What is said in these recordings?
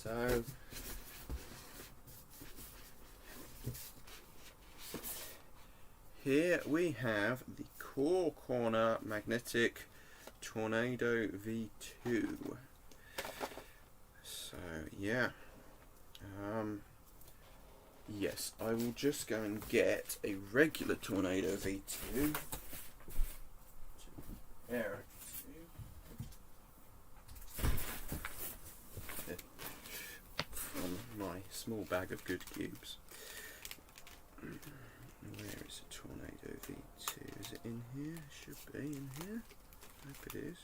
So here we have the Core Corner Magnetic Tornado V2. So yeah, yes, I will just go and get a regular Tornado V2 to compare it to from my small bag of good cubes. Where is the Tornado V2? Is it in here? Should be in here. I hope it is.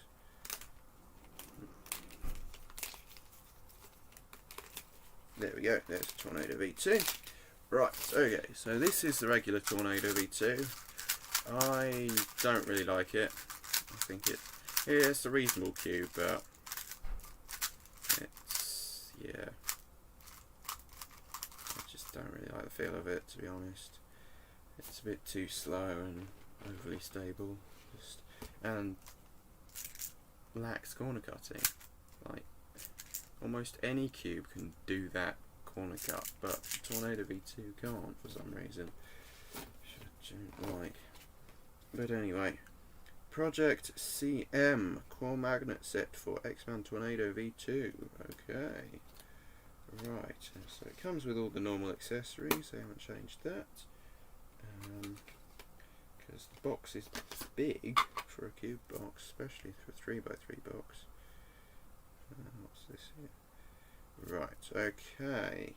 There we go, there's the Tornado V2. Right, okay, so this is the regular Tornado V2. I don't really like it. I think it's a reasonable cube, but it's, yeah, I just don't really like the feel of it, to be honest. It's a bit too slow and overly stable, and lacks corner cutting. Like, almost any cube can do that corner cut, but Tornado V2 can't for some reason, which I don't like. But anyway, Project CM core magnet set for X-Man Tornado V2. Okay, right, so it comes with all the normal accessories. They haven't changed that, because the box is big for a cube box, especially for a 3x3 box. What's this here? Right, okay.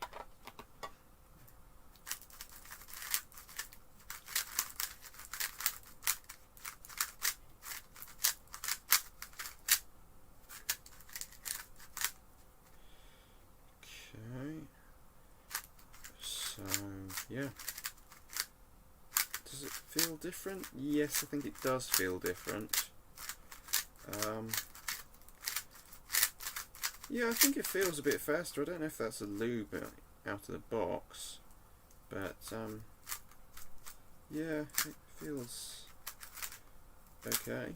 Okay. So, yeah. Does it feel different? Yes, I think it does feel different. Yeah, I think it feels a bit faster. I don't know if that's a lube out of the box, but yeah, it feels okay.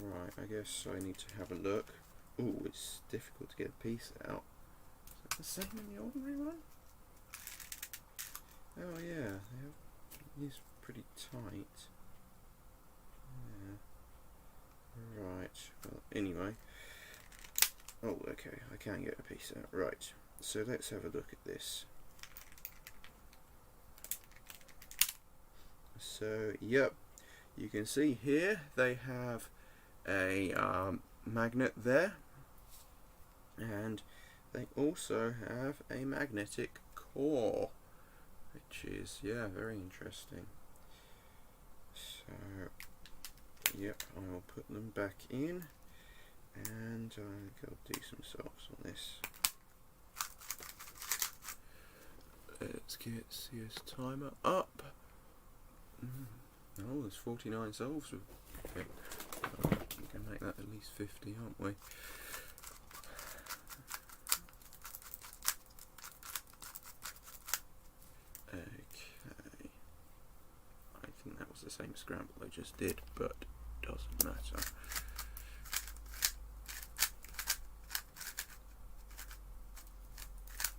Right, I guess I need to have a look. Ooh, it's difficult to get a piece out. Is that the same in the ordinary one? Oh yeah, he's pretty tight. Yeah. Right, well, anyway. Oh, okay, I can get a piece out. Right, so let's have a look at this. So, yep, you can see here they have a magnet there, and they also have a magnetic core, which is, yeah, very interesting. So, yep, I'll put them back in, and I'll do some solves on this. Let's get CS timer up. Oh, there's 49 solves. Okay. We can make that at least 50, aren't we? Okay. I think that was the same scramble I just did, but doesn't matter.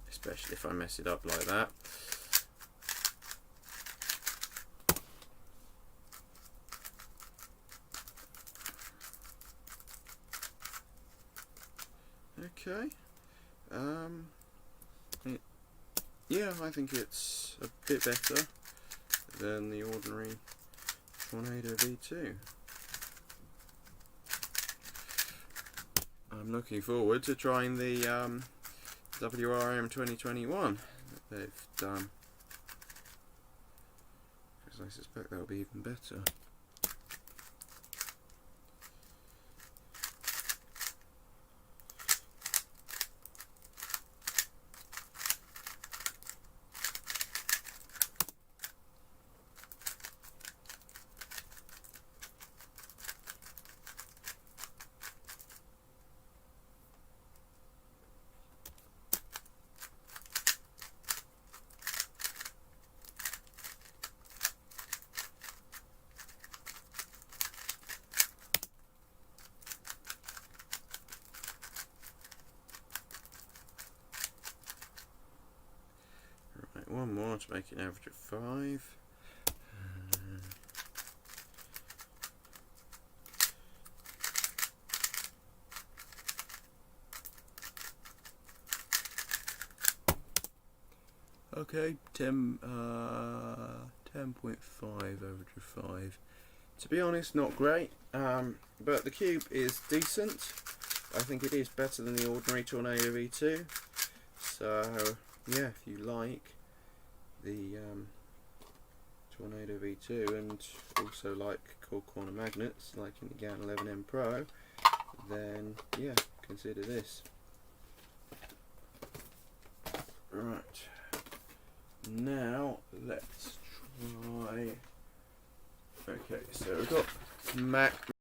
Especially if I mess it up like that. Okay, yeah, I think it's a bit better than the ordinary Tornado V2. I'm looking forward to trying the WRM 2021 that they've done, because I suspect that'll be even better. want to make an average of 5. Okay, 10.5 average of 5. To be honest, not great, but the cube is decent. I think it is better than the ordinary Tornado V2. So yeah, if you like the Tornado V2 and also like cold corner magnets like in the GAN 11M Pro, then yeah, consider this. Right, now let's try. Okay, so we've got Mac